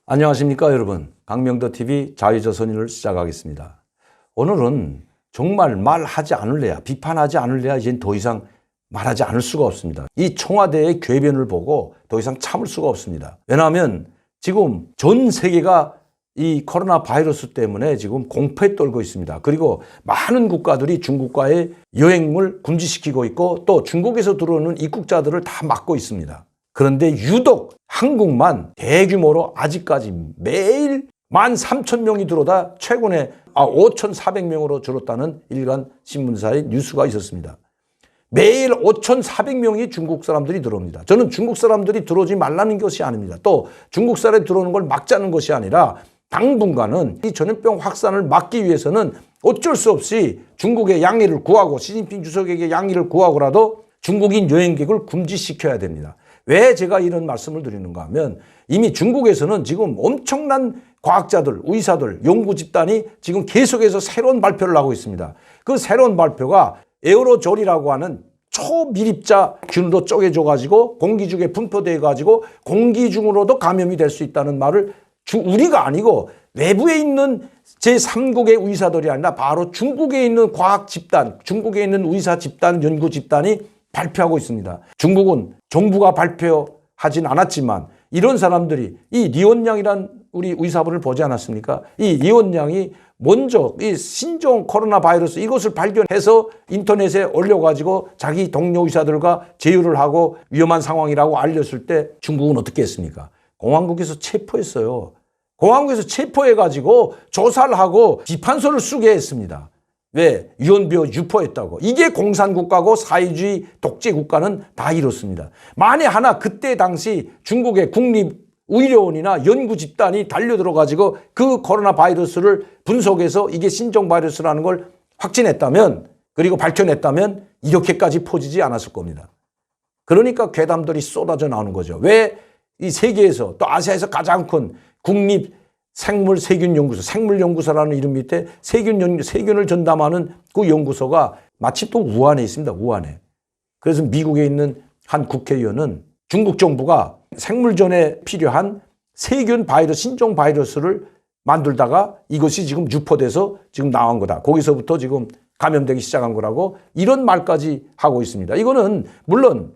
안녕하십니까 여러분. 강명도TV 자유조선인을 시작하겠습니다. 오늘은 정말 말하지 않을래야, 비판하지 않을래야 이제 더 이상 말하지 않을 수가 없습니다. 이 청와대의 궤변을 보고 더 이상 참을 수가 없습니다. 왜냐하면 지금 전 세계가 이 코로나 바이러스 때문에 지금 공포에 떨고 있습니다. 그리고 많은 국가들이 중국과의 여행을 금지시키고 있고 또 중국에서 들어오는 입국자들을 다 막고 있습니다. 그런데 유독 한국만 대규모로 아직까지 매일 13,000명이 들어오다 최근에 5,400명으로 줄었다는 일간 신문사의 뉴스가 있었습니다. 매일 5,400명이 중국 사람들이 들어옵니다. 저는 중국 사람들이 들어오지 말라는 것이 아닙니다. 또 중국 사람이 들어오는 걸 막자는 것이 아니라 당분간은 이 전염병 확산을 막기 위해서는 어쩔 수 없이 중국의 양해를 구하고 시진핑 주석에게 양해를 구하고라도 중국인 여행객을 금지시켜야 됩니다. 왜 제가 이런 말씀을 드리는가 하면 이미 중국에서는 지금 엄청난 과학자들, 의사들, 연구 집단이 지금 계속해서 새로운 발표를 하고 있습니다. 그 새로운 발표가 에어로졸이라고 하는 초밀입자 균으로 쪼개져가지고 공기 중에 분포돼가지고 공기 중으로도 감염이 될 수 있다는 말을 우리가 아니고 외부에 있는 제3국의 의사들이 아니라 바로 중국에 있는 과학 집단, 중국에 있는 의사 집단, 연구 집단이 발표하고 있습니다. 중국은 정부가 발표하진 않았지만 이런 사람들이 이 리원양이란 우리 의사분을 보지 않았습니까? 이 리원양이 먼저 이 신종 코로나 바이러스 이것을 발견해서 인터넷에 올려가지고 자기 동료 의사들과 제휴를 하고 위험한 상황이라고 알렸을 때 중국은 어떻게 했습니까? 공안국에서 체포했어요. 공안국에서 체포해가지고 조사를 하고 비판서를 쓰게 했습니다. 왜? 유언비어 유포했다고. 이게 공산국가고 사회주의 독재국가는 다 이렇습니다. 만에 하나 그때 당시 중국의 국립의료원이나 연구집단이 달려들어가지고 그 코로나 바이러스를 분석해서 이게 신종 바이러스라는 걸 확진했다면 그리고 밝혀냈다면 이렇게까지 퍼지지 않았을 겁니다. 그러니까 괴담들이 쏟아져 나오는 거죠. 왜? 이 세계에서 또 아시아에서 가장 큰 국립 생물세균연구소, 생물연구소라는 이름 밑에 세균을 전담하는 그 연구소가 마치 또 우한에 있습니다. 우한에. 그래서 미국에 있는 한 국회의원은 중국 정부가 생물전에 필요한 세균 바이러스, 신종 바이러스를 만들다가 이것이 지금 유포돼서 지금 나온 거다. 거기서부터 지금 감염되기 시작한 거라고 이런 말까지 하고 있습니다. 이거는 물론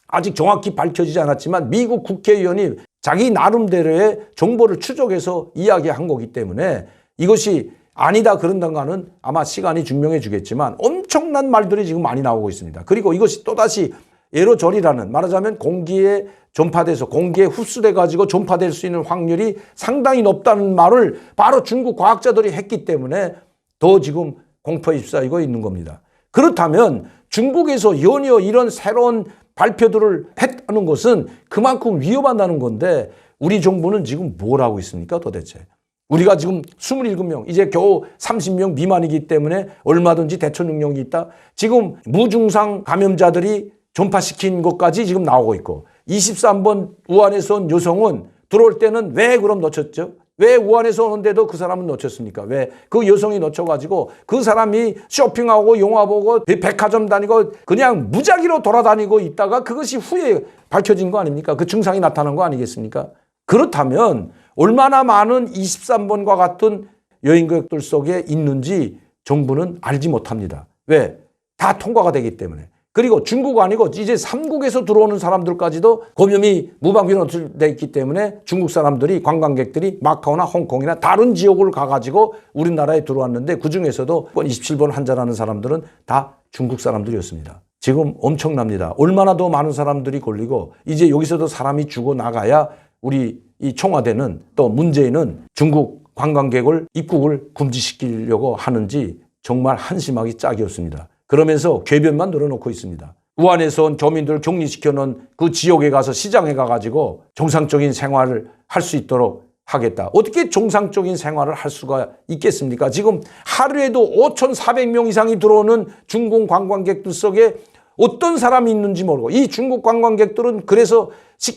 아직 정확히 밝혀지지 않았지만 미국 국회의원이 자기 나름대로의 정보를 추적해서 이야기한 거기 때문에 이것이 아니다 그런다가는 아마 시간이 증명해 주겠지만 엄청난 말들이 지금 많이 나오고 있습니다. 그리고 이것이 또다시 에어로졸이라는 말하자면 공기에 전파돼서 공기에 흡수돼 가지고 전파될 수 있는 확률이 상당히 높다는 말을 바로 중국 과학자들이 했기 때문에 더 지금 공포에 휩싸이고 있는 겁니다. 그렇다면 중국에서 연이어 이런 새로운 발표들을 했다는 것은 그만큼 위험하다는 건데 우리 정부는 지금 뭘 하고 있습니까 도대체? 우리가 지금 27명 이제 겨우 30명 미만이기 때문에 얼마든지 대처 능력이 있다. 지금 무증상 감염자들이 전파시킨 것까지 지금 나오고 있고 23번 우한에서 온 여성은 들어올 때는 왜 그럼 놓쳤죠? 왜 우한에서 오는데도 그 사람은 놓쳤습니까? 왜 그 여성이 놓쳐가지고 그 사람이 쇼핑하고 영화 보고 백화점 다니고 그냥 무작위로 돌아다니고 있다가 그것이 후에 밝혀진 거 아닙니까? 그 증상이 나타난 거 아니겠습니까? 그렇다면 얼마나 많은 23번과 같은 여행객들 속에 있는지 정부는 알지 못합니다. 왜? 다 통과가 되기 때문에. 그리고 중국 아니고 이제 3국에서 들어오는 사람들까지도 감염이 무방비로 노출되어 있기 때문에 중국 사람들이 관광객들이 마카오나 홍콩이나 다른 지역을 가가지고 우리나라에 들어왔는데 그중에서도 27번 환자라는 사람들은 다 중국 사람들이었습니다. 지금 엄청납니다. 얼마나 더 많은 사람들이 걸리고 이제 여기서도 사람이 죽어나가야 우리 이 청와대는 또 문재인은 중국 관광객을 입국을 금지시키려고 하는지 정말 한심하기 짝이 없습니다. 그러면서 궤변만 늘어놓고 있습니다. 우한에서 온 교민들을 격리시켜놓은 그 지역에 가서 시장에 가가지고 정상적인 생활을 할 수 있도록 하겠다. 어떻게 정상적인 생활을 할 수가 있겠습니까? 지금 하루에도 5,400명 이상이 들어오는 중국 관광객들 속에 어떤 사람이 있는지 모르고 이 중국 관광객들은 그래서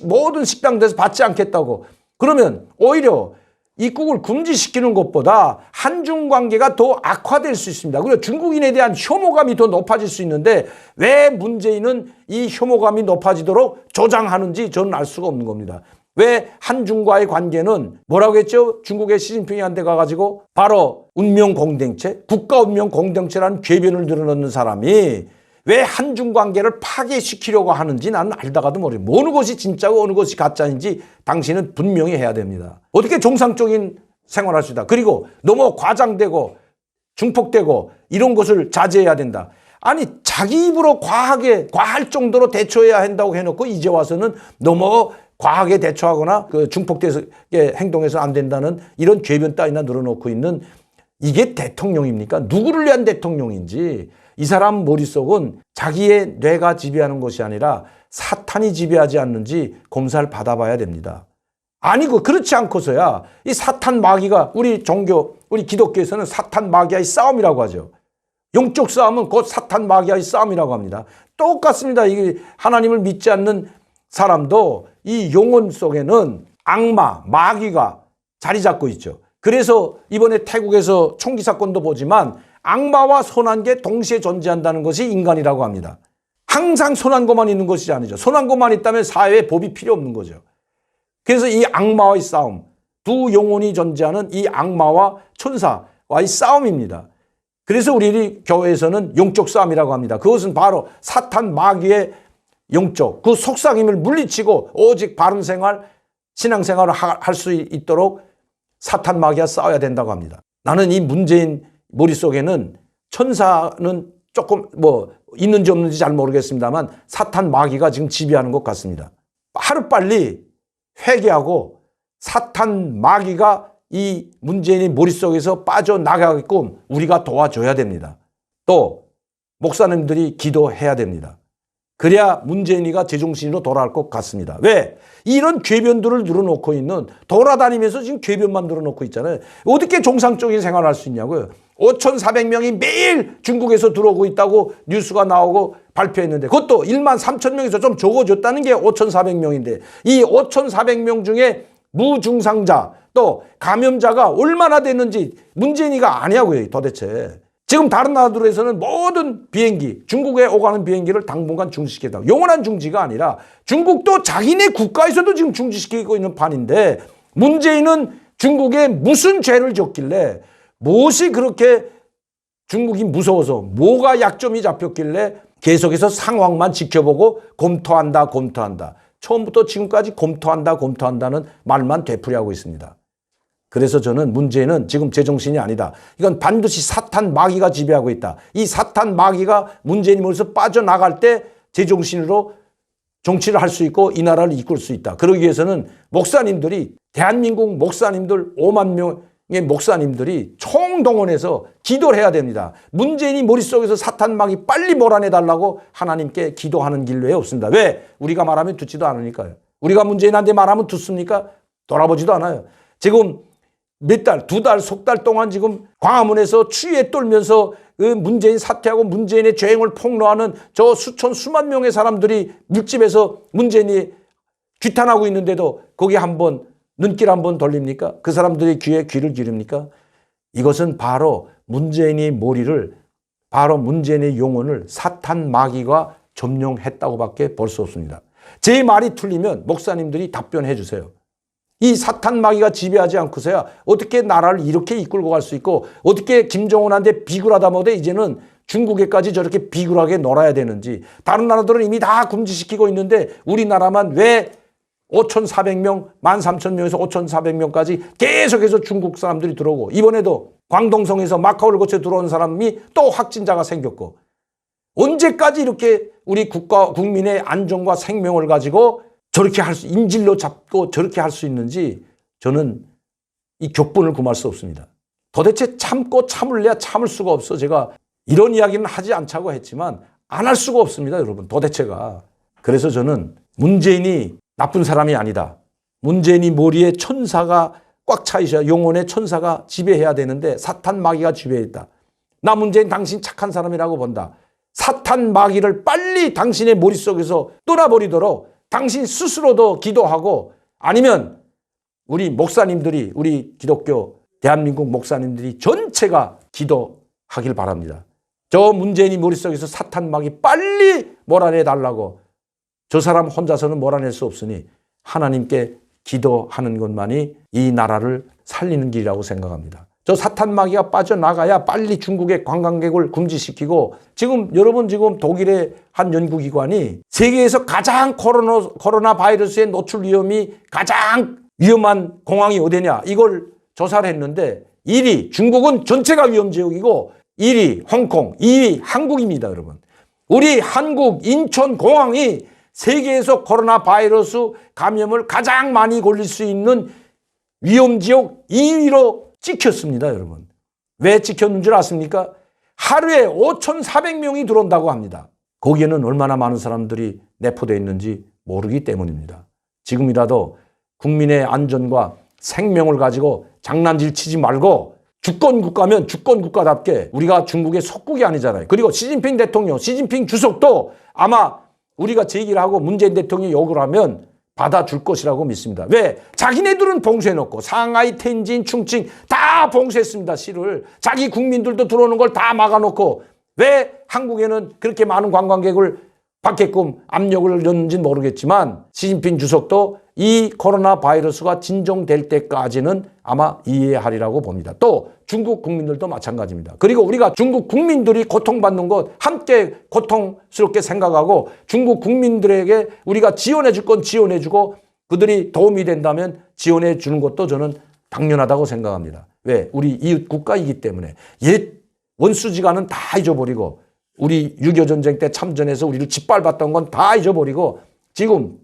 모든 식당에서 받지 않겠다고 그러면 오히려 입국을 금지시키는 것보다 한중 관계가 더 악화될 수 있습니다. 그리고 중국인에 대한 혐오감이 더 높아질 수 있는데 왜 문재인은 이 혐오감이 높아지도록 조장하는지 저는 알 수가 없는 겁니다. 왜 한중과의 관계는 뭐라고 했죠? 중국의 시진핑한테 가가지고 바로 운명 공동체, 국가 운명 공동체라는 궤변을 늘어놓는 사람이 왜 한중 관계를 파괴시키려고 하는지 나는 알다가도 모르겠어요. 어느 것이 진짜고 어느 것이 가짜인지 당신은 분명히 해야 됩니다. 어떻게 정상적인 생활할 수 있다. 그리고 너무 과장되고 중폭되고 이런 것을 자제해야 된다. 아니 자기 입으로 과할 정도로 대처해야 한다고 해놓고 이제 와서는 너무 과하게 대처하거나 그 중폭되게 행동해서 안 된다는 이런 궤변 따위나 늘어놓고 있는 이게 대통령입니까? 누구를 위한 대통령인지. 이 사람 머릿속은 자기의 뇌가 지배하는 것이 아니라 사탄이 지배하지 않는지 검사를 받아봐야 됩니다. 아니고 그렇지 않고서야 이 사탄 마귀가 우리 종교, 우리 기독교에서는 사탄 마귀와의 싸움이라고 하죠. 영적 싸움은 곧 사탄 마귀와의 싸움이라고 합니다. 똑같습니다. 이게 하나님을 믿지 않는 사람도 이 영혼 속에는 악마, 마귀가 자리 잡고 있죠. 그래서 이번에 태국에서 총기 사건도 보지만 악마와 선한 게 동시에 존재한다는 것이 인간이라고 합니다. 항상 선한 것만 있는 것이 아니죠. 선한 것만 있다면 사회에 법이 필요 없는 거죠. 그래서 이 악마와의 싸움, 두 영혼이 존재하는 이 악마와 천사와의 싸움입니다. 그래서 우리 교회에서는 영적 싸움이라고 합니다. 그것은 바로 사탄 마귀의 영적, 그 속삭임을 물리치고 오직 바른 생활, 신앙생활을 할 수 있도록 사탄 마귀와 싸워야 된다고 합니다. 나는 이 문재인 머릿속에는 천사는 조금 있는지 없는지 잘 모르겠습니다만 사탄 마귀가 지금 지배하는 것 같습니다. 하루빨리 회개하고 사탄 마귀가 이 문재인의 머릿속에서 빠져나가게끔 우리가 도와줘야 됩니다. 또 목사님들이 기도해야 됩니다. 그래야 문재인이가 제정신으로 돌아갈 것 같습니다. 왜? 이런 궤변들을 늘어놓고 있는, 돌아다니면서 지금 궤변만 늘어놓고 있잖아요. 어떻게 정상적인 생활을 할 수 있냐고요. 5,400명이 매일 중국에서 들어오고 있다고 뉴스가 나오고 발표했는데 그것도 13,000명에서 좀 적어졌다는 게 5,400명인데 이 5,400명 중에 무증상자 또 감염자가 얼마나 됐는지 문재인이가 아냐고요 도대체. 지금 다른 나라들에서는 모든 비행기, 중국에 오가는 비행기를 당분간 중지시켰다. 영원한 중지가 아니라 중국도 자기네 국가에서도 지금 중지시키고 있는 판인데 문재인은 중국에 무슨 죄를 졌길래 무엇이 그렇게 중국이 무서워서 뭐가 약점이 잡혔길래 계속해서 상황만 지켜보고 검토한다. 처음부터 지금까지 검토한다는 말만 되풀이하고 있습니다. 그래서 저는 문재인은 지금 제정신이 아니다. 이건 반드시 사탄 마귀가 지배하고 있다. 이 사탄 마귀가 문재인이 머리에서 빠져나갈 때 제정신으로 정치를 할 수 있고 이 나라를 이끌 수 있다. 그러기 위해서는 목사님들이 대한민국 목사님들 5만 명의 목사님들이 총동원해서 기도를 해야 됩니다. 문재인이 머릿속에서 사탄 마귀 빨리 몰아내달라고 하나님께 기도하는 길 외에 없습니다. 왜? 우리가 말하면 듣지도 않으니까요. 우리가 문재인한테 말하면 듣습니까? 돌아보지도 않아요. 지금 몇 달, 2달, 석 달 동안 지금 광화문에서 추위에 떨면서 문재인 사퇴하고 문재인의 죄행을 폭로하는 저 수만 명의 사람들이 물집에서 문재인이 규탄하고 있는데도 거기 한번 눈길 한번 돌립니까? 그 사람들의 귀에 귀를 기릅니까? 이것은 바로 문재인의 머리를, 바로 문재인의 영혼을 사탄 마귀가 점령했다고밖에 볼 수 없습니다. 제 말이 틀리면 목사님들이 답변해 주세요. 이 사탄 마귀가 지배하지 않고서야 어떻게 나라를 이렇게 이끌고 갈 수 있고 어떻게 김정은한테 비굴하다 못해 이제는 중국에까지 저렇게 비굴하게 놀아야 되는지. 다른 나라들은 이미 다 금지시키고 있는데 우리나라만 왜 5,400명, 13,000명에서 5,400명까지 계속해서 중국 사람들이 들어오고 이번에도 광동성에서 마카오를 거쳐 들어온 사람이 또 확진자가 생겼고 언제까지 이렇게 우리 국민의 안전과 생명을 가지고 저렇게 인질로 잡고 저렇게 할 수 있는지 저는 이 격분을 금할 수 없습니다. 도대체 참고 참을래야 참을 수가 없어. 제가 이런 이야기는 하지 않자고 했지만 안 할 수가 없습니다, 여러분. 도대체가. 그래서 저는 문재인이 나쁜 사람이 아니다. 문재인이 머리에 천사가 꽉 차 있어야 영혼의 천사가 지배해야 되는데 사탄 마귀가 지배했다. 나 문재인 당신 착한 사람이라고 본다. 사탄 마귀를 빨리 당신의 머릿속에서 떠나버리도록 당신 스스로도 기도하고 아니면 우리 목사님들이 우리 기독교 대한민국 목사님들이 전체가 기도하길 바랍니다. 저 문재인이 머릿속에서 사탄 마귀 빨리 몰아내달라고 저 사람 혼자서는 몰아낼 수 없으니 하나님께 기도하는 것만이 이 나라를 살리는 길이라고 생각합니다. 저 사탄 마귀가 빠져나가야 빨리 중국의 관광객을 금지시키고, 지금 여러분, 지금 독일의 한 연구기관이 세계에서 가장 코로나 바이러스의 노출 위험이 가장 위험한 공항이 어디냐 이걸 조사를 했는데 1위 중국은 전체가 위험지역이고 1위 홍콩, 2위 한국입니다. 여러분, 우리 한국 인천공항이 세계에서 코로나 바이러스 감염을 가장 많이 걸릴 수 있는 위험지역 2위로 찍혔습니다. 여러분, 왜 찍혔는 줄 아십니까? 하루에 5,400명이 들어온다고 합니다. 거기에는 얼마나 많은 사람들이 내포되어 있는지 모르기 때문입니다. 지금이라도 국민의 안전과 생명을 가지고 장난질 치지 말고, 주권국가면 주권국가답게, 우리가 중국의 속국이 아니잖아요. 그리고 시진핑 대통령, 시진핑 주석도 아마 우리가 제기를 하고 문재인 대통령이 욕을 하면 받아줄 것이라고 믿습니다. 왜? 자기네들은 봉쇄해놓고 상하이, 텐진, 충칭 다 봉쇄했습니다. 시를. 자기 국민들도 들어오는 걸 다 막아놓고 왜 한국에는 그렇게 많은 관광객을 받게끔 압력을 넣는지는 모르겠지만 시진핑 주석도 이 코로나 바이러스가 진정될 때까지는 아마 이해하리라고 봅니다. 또 중국 국민들도 마찬가지입니다. 그리고 우리가 중국 국민들이 고통받는 것 함께 고통스럽게 생각하고 중국 국민들에게 우리가 지원해 줄 건 지원해 주고 그들이 도움이 된다면 지원해 주는 것도 저는 당연하다고 생각합니다. 왜? 우리 이웃 국가이기 때문에. 옛 원수지간은 다 잊어버리고 우리 6.25 전쟁 때 참전해서 우리를 짓밟았던 건 다 잊어버리고 지금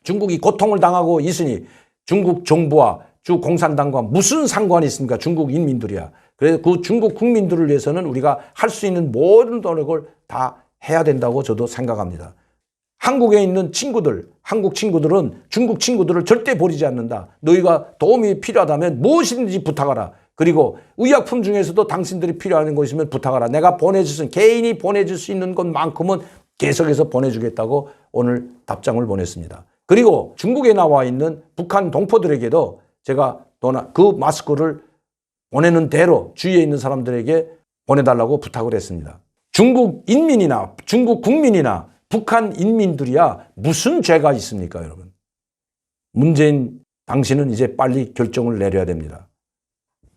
중국이 고통을 당하고 있으니 중국 정부와 주 공산당과 무슨 상관이 있습니까? 중국 인민들이야. 그래서 그 중국 국민들을 위해서는 우리가 할 수 있는 모든 노력을 다 해야 된다고 저도 생각합니다. 한국에 있는 친구들, 한국 친구들은 중국 친구들을 절대 버리지 않는다. 너희가 도움이 필요하다면 무엇이든지 부탁하라. 그리고 의약품 중에서도 당신들이 필요한 거 있으면 부탁하라. 내가 보내줄 수 있는, 개인이 보내줄 수 있는 것만큼은 계속해서 보내주겠다고 오늘 답장을 보냈습니다. 그리고 중국에 나와 있는 북한 동포들에게도 제가 그 마스크를 보내는 대로 주위에 있는 사람들에게 보내달라고 부탁을 했습니다. 중국 인민이나 중국 국민이나 북한 인민들이야 무슨 죄가 있습니까, 여러분? 문재인 당신은 이제 빨리 결정을 내려야 됩니다.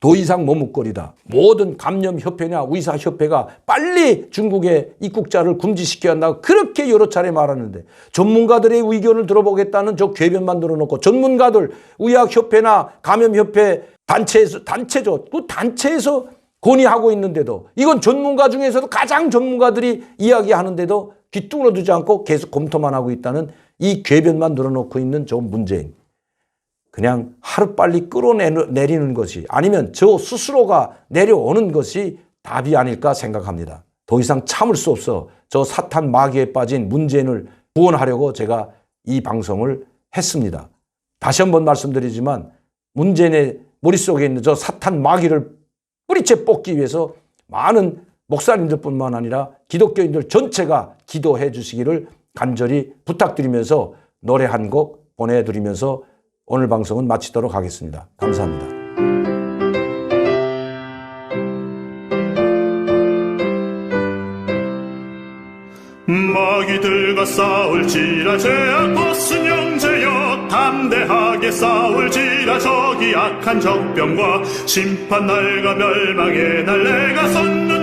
더 이상 머뭇거리다. 모든 감염협회나 의사협회가 빨리 중국의 입국자를 금지시켜야 한다고 그렇게 여러 차례 말하는데 전문가들의 의견을 들어보겠다는 저 궤변 만들어 놓고 전문가들, 의학협회나 감염협회 단체죠. 그 단체에서 건의하고 있는데도 이건 전문가 중에서도 가장 전문가들이 이야기하는데도 귀뚱러두지 않고 계속 검토만 하고 있다는 이 궤변만 늘어놓고 있는 저 문재인. 그냥 하루빨리 끌어내리는 것이 아니면 저 스스로가 내려오는 것이 답이 아닐까 생각합니다. 더 이상 참을 수 없어 저 사탄 마귀에 빠진 문재인을 구원하려고 제가 이 방송을 했습니다. 다시 한번 말씀드리지만 문재인의 머릿속에 있는 저 사탄 마귀를 뿌리째 뽑기 위해서 많은 목사님들뿐만 아니라 기독교인들 전체가 기도해 주시기를 간절히 부탁드리면서 노래 한 곡 보내드리면서 오늘 방송은 마치도록 하겠습니다. 감사합니다. 마귀들과 싸울지라 제약 벗은 형제여 담대하게 싸울지라 저기 악한 적병과 심판 날과 멸망의 날 내가 섰는